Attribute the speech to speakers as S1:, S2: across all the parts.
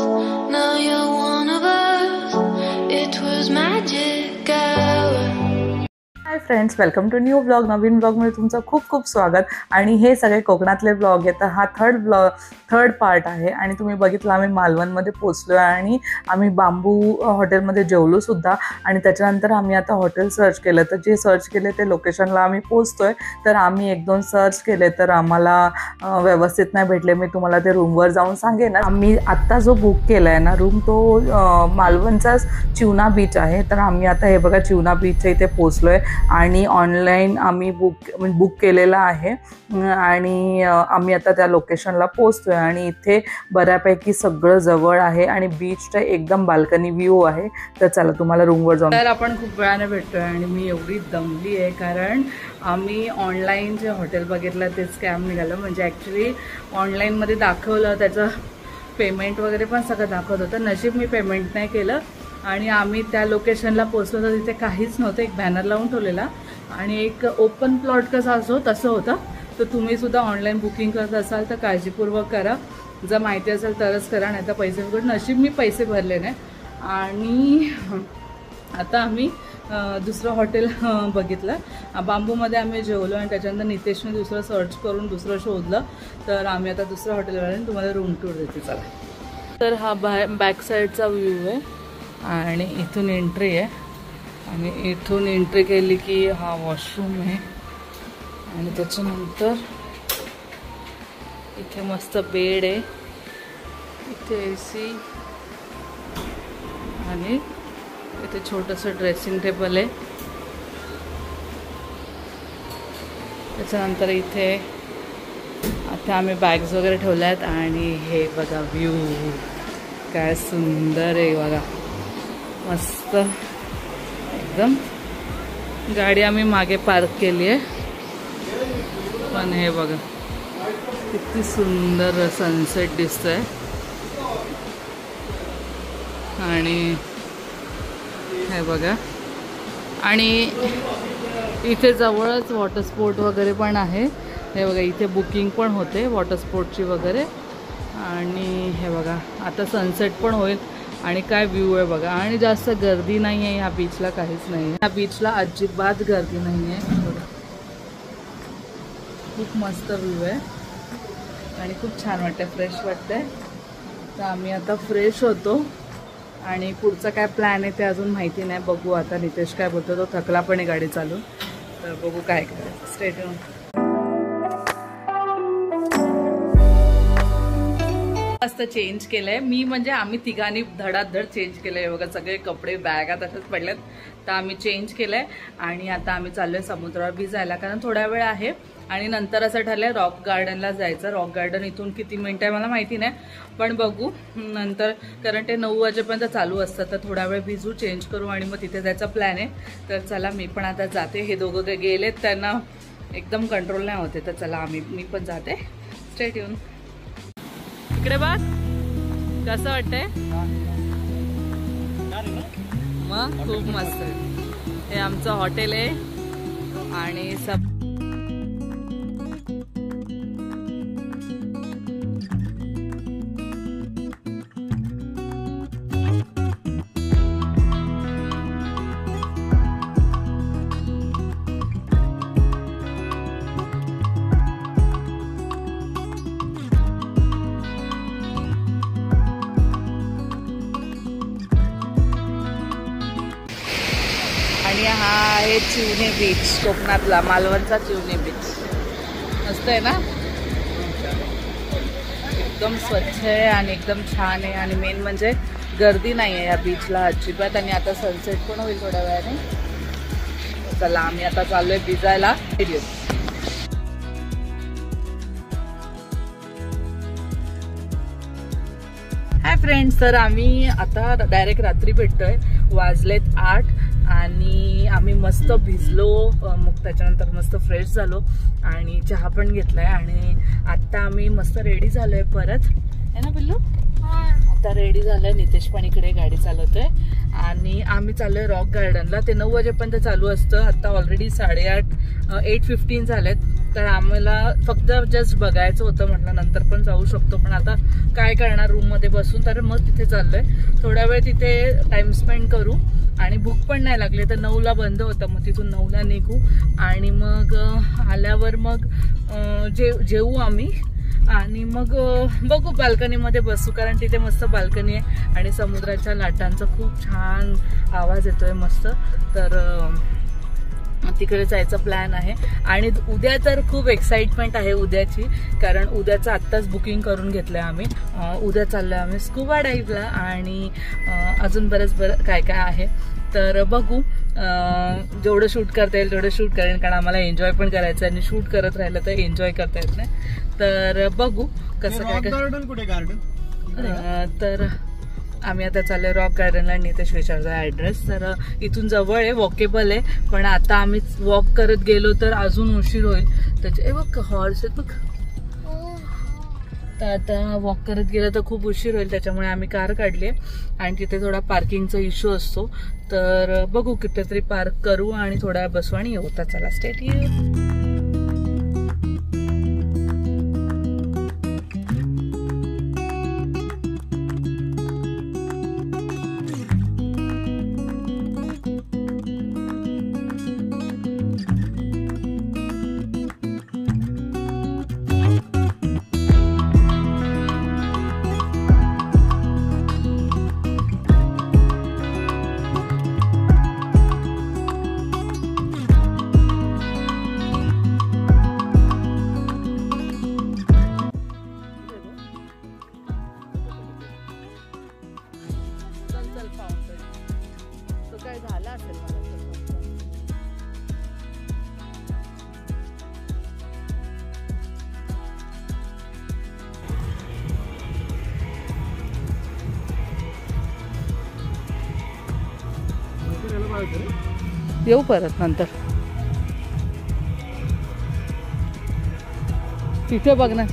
S1: now you're one of us. It was magic hour.
S2: Hi friends, welcome to new blog. नवीन ब्लॉगमध्ये तुमचं खूप खूप स्वागत. आणि हे सगळे कोकणातले ब्लॉग आहेत. हा थर्ड पार्ट आहे. आणि तुम्ही बघितलं आम्ही मालवणमध्ये पोचलो आहे आणि आम्ही बांबू हॉटेलमध्ये जेवलो सुद्धा. आणि त्याच्यानंतर आम्ही आता हॉटेल सर्च केलं, तर जे सर्च केले ते लोकेशनला आम्ही पोचतो आहे. तर आम्ही एक दोन सर्च केले तर आम्हाला व्यवस्थित नाही भेटले. मी तुम्हाला ते रूमवर जाऊन सांगेन. आम्ही आत्ता जो बुक केला आहे ना रूम, तो मालवणचाच चिवना बीच आहे. तर आम्ही आता हे बघा चिवना बीचच्या इथे पोचलो आहे आणि ऑनलाईन आम्ही बुक केलेला आहे. आणि आम्ही आता त्या लोकेशनला पोचतोय आणि इथे बऱ्यापैकी सगळं जवळ आहे आणि बीचचा एकदम बाल्कनी व्ह्यू आहे. तर चला तुम्हाला रूमवर जाऊन. तर आपण खूप वेळाने भेटतोय आणि मी एवढी दमली आहे कारण आम्ही ऑनलाईन जे हॉटेल बघितलं ते स्कॅम निघालं. म्हणजे ॲक्च्युली ऑनलाईनमध्ये दाखवलं, त्याचं पेमेंट वगैरे पण सगळं दाखवत होतं. नशीब मी पेमेंट नाही केलं आणि आम्ही त्या लोकेशनला पोचलो तर तिथे काहीच नव्हतं. एक बॅनर लावून ठेवलेला आणि एक ओपन प्लॉट कसा असो तसं होतं. तर तुम्हीसुद्धा ऑनलाईन बुकिंग करत असाल तर काळजीपूर्वक करा. जर माहिती असेल तरच करा, नाही तर पैसे वगैरे. नशीब मी पैसे भरले नाही. आणि आता आम्ही दुसरं हॉटेल बघितलं. बांबूमध्ये आम्ही जेवलो आणि त्याच्यानंतर नितेशने दुसरं सर्च करून दुसरं शोधलं. तर आम्ही आता दुसऱ्या हॉटेलवर तुम्हाला रूम टूर देते. चला. तर हा बॅक साईडचा व्ह्यू आहे आणि इथून एंट्री आहे. आणि इथून एंट्री केली की हा वॉशरूम आहे आणि त्याच्यानंतर इथे मस्त बेड आहे, इथे AC आणि इथे छोटंसं ड्रेसिंग टेबल आहे. त्याच्यानंतर इथे आता आम्ही बॅग्स वगैरे ठेवल्या आहेत. आणि हे बघा व्ह्यू काय सुंदर आहे बघा, मस्त एकदम. गाडी आम्ही मागे पार्क केली आहे. पण हे बघा किती सुंदर सनसेट दिसतोय. आणि हे बघा, आणि इथे जवळच वॉटर स्पोर्ट वगैरे पण आहे. हे बघा इथे बुकिंग पण होते वॉटर स्पोर्टची वगैरे. आणि हे बघा आता सनसेट पण होईल. आणि काय व्ह्यू आहे बघा. आणि जास्त गर्दी नाही आहे ह्या बीचला, काहीच नाही आहे. ह्या बीचला अजिबात गर्दी नाही आहे. बघा खूप मस्त व्ह्यू आहे आणि खूप छान वाटतं, फ्रेश वाटतंय. तर आम्ही आता फ्रेश होतो आणि पुढचा काय प्लॅन आहे ते अजून माहिती नाही. बघू आता नितेश काय बोलतो. तो थकला पण आहे गाडी चालून. तर बघू काय करायचं. Stay tune. मस्त चेंज केलंय मी, म्हणजे आम्ही तिघांनी धडाधड चेंज केलंय. बघा सगळे कपडे बॅगा तसंच पडलेत. तर आम्ही चेंज केलंय आणि आता आम्ही चाललोय समुद्रावर भिजायला कारण थोडा वेळ आहे. आणि नंतर असं ठरलंय रॉक गार्डनला जायचं. रॉक गार्डन इथून किती मिनिटं आहे मला माहिती नाही, पण बघू नंतर, कारण ते 9 वाजेपर्यंत चालू असतं. तर थोडा वेळ भिजू, चेंज करू आणि मग तिथे जायचा प्लॅन आहे. तर चला मी पण आता जाते. हे दोघं ते गेलेत, त्यांना एकदम कंट्रोल नाही होते. तर चला मी पण जाते. Stay tune. इकडे बघ कसं वाटतंय. मग खूप मस्त आहे. हे आमचं हॉटेल आहे आणि सब आणि हा आहे चिवणे बीच, कोकणातला मालवणचा चिवणे बीच. मस्त आहे ना, एकदम स्वच्छ आहे आणि एकदम छान आहे. आणि मेन म्हणजे गर्दी नाही आहे या बीचला अजिबात. आणि आता सनसेट पण होईल थोड्या वेळाने. चला आम्ही आता चाललोय भिजायला. हाय फ्रेंड्स, तर आम्ही आता डायरेक्ट रात्री भेटतोय. वाजलेत 8 आणि आम्ही मस्त भिजलो. मग त्याच्यानंतर मस्त फ्रेश झालो आणि चहा पण घेतलाय. आणि आता आम्ही मस्त रेडी झालोय परत, है ना पिल्लू. आता रेडी झालंय. नितेश पण इकडे गाडी चालवतोय आणि आम्ही चाललोय रॉक गार्डनला. ते 9 वाजेपर्यंत चालू असतं. आता ऑलरेडी 8:15 झालेत तर आम्हाला फक्त जस्ट बघायचं होतं, म्हटलं नंतर पण जाऊ शकतो, पण आता काय करणार रूम मध्ये बसून, तर मग तिथे चाललोय. थोडा वेळ तिथे टाइम स्पेंड करू आणि भूक पण नाही लागली, तर 9ला बंद होतं, मग तिथून 9ला निघू आणि मग आल्यावर मग जेवू आम्ही आणि मग बघू, बाल्कनीमध्ये बसू, कारण तिथे मस्त बाल्कनी आहे आणि समुद्राच्या लाटांचा खूप छान आवाज येतोय मस्त. तर तिकडे जायचा प्लॅन आहे आणि उद्या तर खूप एक्साइटमेंट आहे उद्याची, कारण उद्याचं आत्ताच बुकिंग करून घेतलंय आम्ही. उद्या चाललोय आम्ही स्कुबा डाईव्हला आणि अजून बरंच काय काय आहे. तर बघू, जेवढं शूट करता येईल तेवढं शूट करेन, कारण आम्हाला एन्जॉय पण करायचं आणि शूट करत राहिलं तर एन्जॉय करता येत नाही. तर बघू कसं काय.
S3: गार्डन कुठे गार्डन?
S2: तर आम्ही आता चाललोय रॉक गार्डनला. नितेश विचारचा ऍड्रेस, तर इथून जवळ आहे, वॉकेबल आहे, पण आता आम्ही वॉक करत गेलो तर अजून उशीर होईल. त्याचे बघ हॉर्स आहेत बघ, तर आता वॉक करत गेलं तर खूप उशीर होईल, त्याच्यामुळे आम्ही कार काढली आहे आणि तिथे थोडा पार्किंगचा इश्यू असतो. तर बघू कुठेतरी पार्क करू आणि थोडा बसू आणि येऊ. तर चला स्टेट यू. काय झालं असेल मला. येऊ परत नंतर. तिथे बघ ना.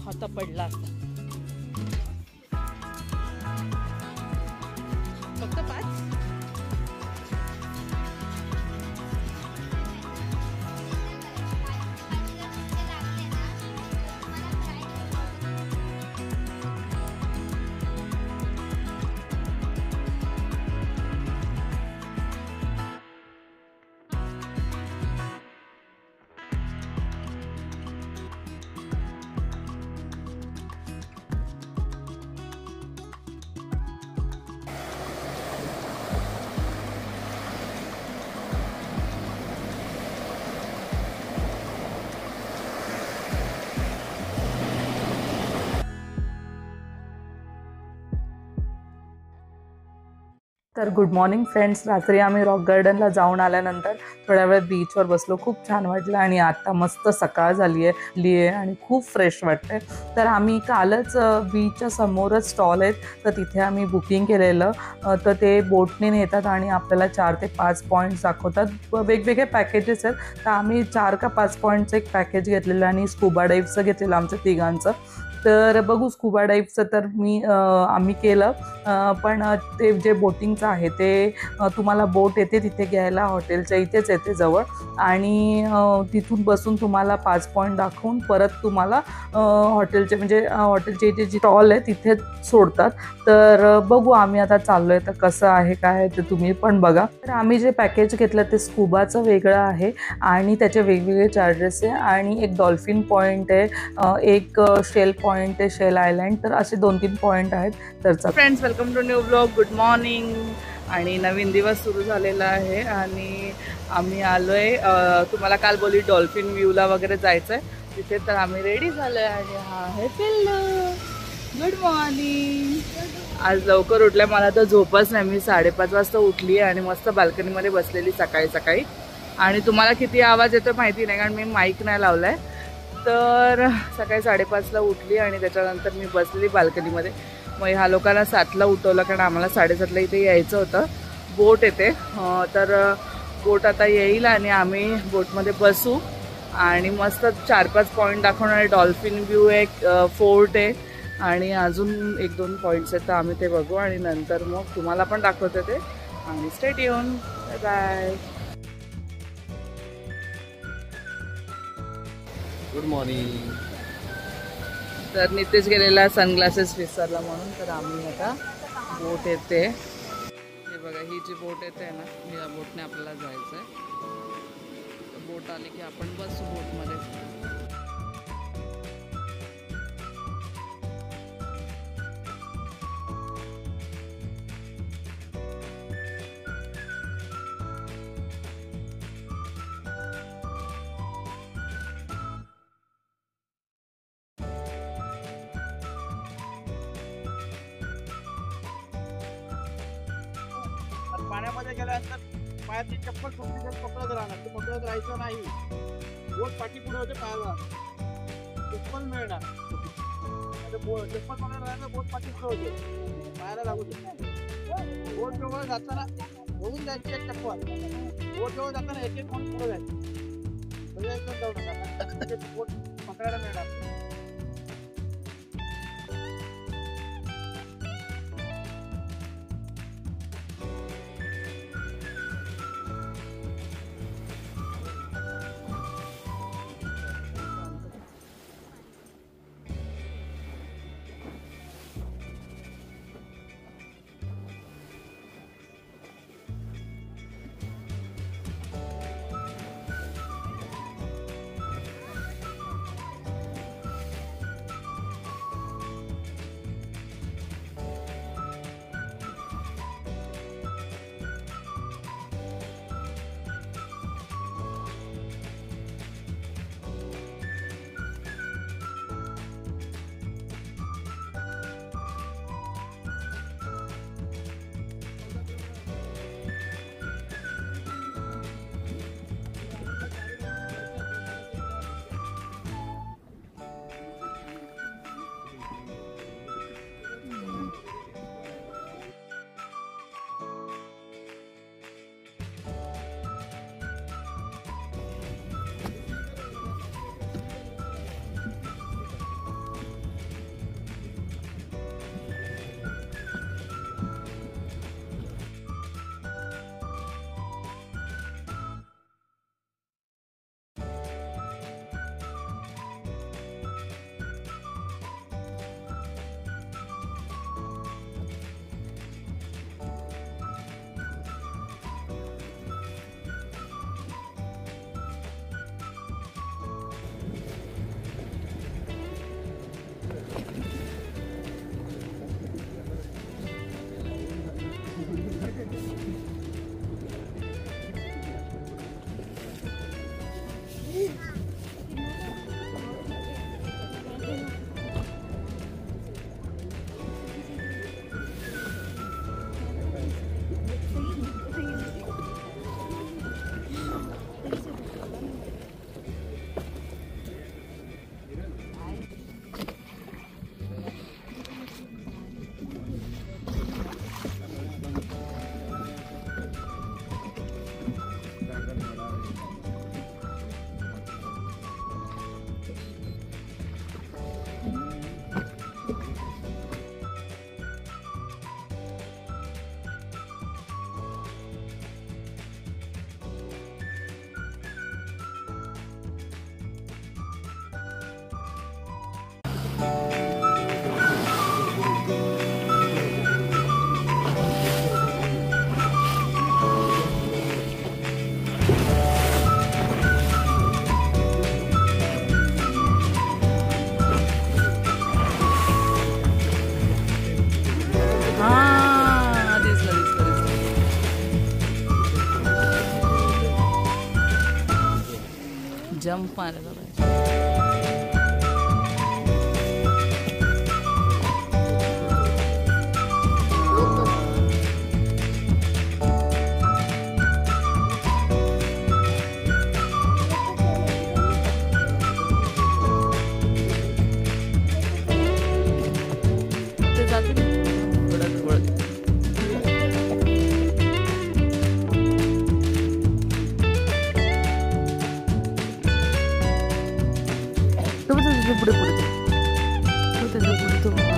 S2: हात पडला असता. फक्त 5. तर गुड मॉर्निंग फ्रेंड्स. रात्री आम्ही रॉक गार्डनला जाऊन आल्यानंतर थोड्या वेळ बीचवर बसलो, खूप छान वाटलं आणि आता मस्त सकाळ झाली आहे आणि खूप फ्रेश वाटते. तर आम्ही कालच बीचच्या समोरच स्टॉल आहेत, तर तिथे आम्ही बुकिंग केलेलं. तर ते बोटने नेतात आणि आपल्याला 4 ते 5 पॉईंट्स दाखवतात. वेगवेगळे पॅकेजेस आहेत, तर आम्ही 4 का 5 पॉईंटचं एक पॅकेज घेतलेलं आणि स्कुबा डाईव्हचं घेतलेलं आमच्या तिघांचं. तर बघू, स्कुबा डाईव्हचं तर आम्ही केलं, पण ते जे बोटिंगचं आहे ते तुम्हाला बोट येते तिथे घ्यायला, हॉटेलच्या इथेच येते जवळ, आणि तिथून बसून तुम्हाला 5 पॉईंट दाखवून परत तुम्हाला हॉटेलचे म्हणजे हॉटेलचे जे स्टॉल आहे तिथे सोडतात. तर बघू आम्ही आता चाललो आहे, तर कसं आहे काय आहे ते तुम्ही पण बघा. तर आम्ही जे पॅकेज घेतलं ते स्कुबाचं वेगळं आहे आणि त्याचे वेगवेगळे चार्जेस आहे, आणि एक डॉल्फिन पॉईंट आहे, एक शेल पॉईंट आहे, शेल आयलँड, तर असे 2-3 पॉईंट आहेत. तर friends, welcome to new blog. Good morning. आणि नवीन दिवस सुरू झालेला आहे आणि आम्ही आलोय, तुम्हाला काल बोली डॉल्फिन व्ह्यूला वगैरे जायचं आहे तिथे, तर आम्ही रेडी झालोय आणि हा आहे पिल्लू. Good morning. आज लवकर उठल्या, मला तर झोपच नाही. मी 5:30 वाजता उठली आणि मस्त बाल्कनीमध्ये बसलेली सकाळी सकाळी. आणि तुम्हाला किती आवाज येतो माहिती नाही, कारण मी माईक नाही लावला आहे. तर सकाळी 5:30ला उठली आणि त्याच्यानंतर मी बसलेली बाल्कनीमध्ये. मग ह्या लोकांना 7ला उठवलं, कारण आम्हाला 7:30ला इथे यायचं होतं. बोट येते, तर बोट आता येईल आणि आम्ही बोटमध्ये बसू आणि मस्त 4-5 पॉईंट दाखवणार. डॉल्फिन व्ह्यू, एक फोर्ट आहे आणि अजून 1-2 पॉईंट्स आहेत, तर आम्ही ते बघू आणि नंतर मग तुम्हाला पण दाखवते ते. आणि stay tuned. Bye bye.
S3: Good morning.
S2: तर नितेश गेलेला सनग्लासेस विसरला म्हणून, तर आम्ही आता बोट येते. हे बघा, ही जी बोट येते ना, या बोटने आपल्याला जायचं आहे. बोट आली की आपण बसू बोटमध्ये.
S3: पाण्यामध्ये गेल्यानंतर पायाची चप्पल पकडत राहणार, ते पकडत राहायचं नाही. बोट पाठी पुढे होते, पायाला चप्पल मिळणार. चप्पल पकडत राहायचं, बोट पाठी पुढे होते, पायाला लागू शकते. बोट जवळ जाताना होऊन जायची एक चप्पल. बोट जवळ जाताना एक कोण पुढे जायचं, एकदम जाऊ नका, बोट पकडायला मिळणार.
S2: जंप मारायला पाहिजे. पुढे पुढे त्याच्या पुढे तो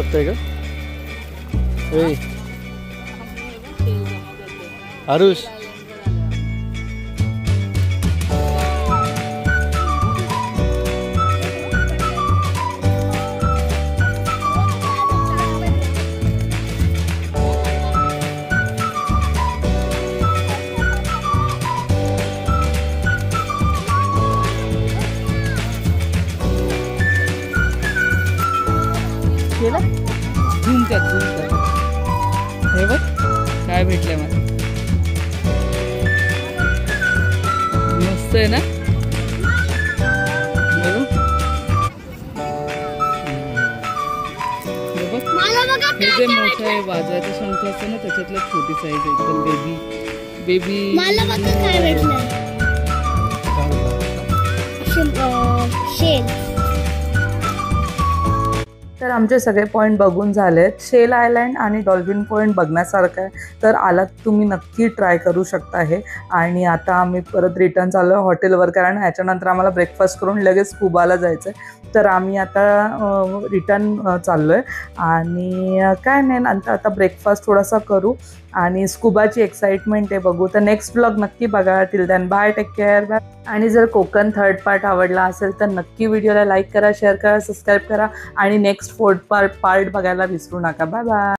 S3: बघताय का आरुष
S2: केलं झूम कर हे बघ काय भेटलंय मला मस्त आहे ना हे मोठं आहे वाजवायचं शंख असतं ना त्याच्यातलं छोटी साईज एकदम बेबी
S4: मला बघा काय भेटलं शेल
S2: तर आमचे सगळे पॉईंट बघून झालेत शेल आयलँड आणि डॉल्फिन पॉईंट बघण्यासारखं आहे तर आलात तुम्ही नक्की ट्राय करू शकता हे आणि आता आम्ही परत रिटर्न चाललो आहे हॉटेलवर कारण ह्याच्यानंतर आम्हाला ब्रेकफास्ट करून लगेच स्कुबाला जायचं आहे तर आम्ही आता रिटर्न चाललो आहे आणि काय नाही नंतर आता ब्रेकफास्ट थोडासा करू आणि स्कुबाची एक्साइटमेंट आहे बघू तर नेक्स्ट ब्लॉग नक्की बघा till then bye take care bye आणि जर कोकण थर्ड पार्ट आवडला असेल तर नक्की व्हिडिओला लाईक करा शेअर करा सबस्क्राईब करा आणि नेक्स्ट फोर्थ पार्ट बघायला विसरू नका बाय बाय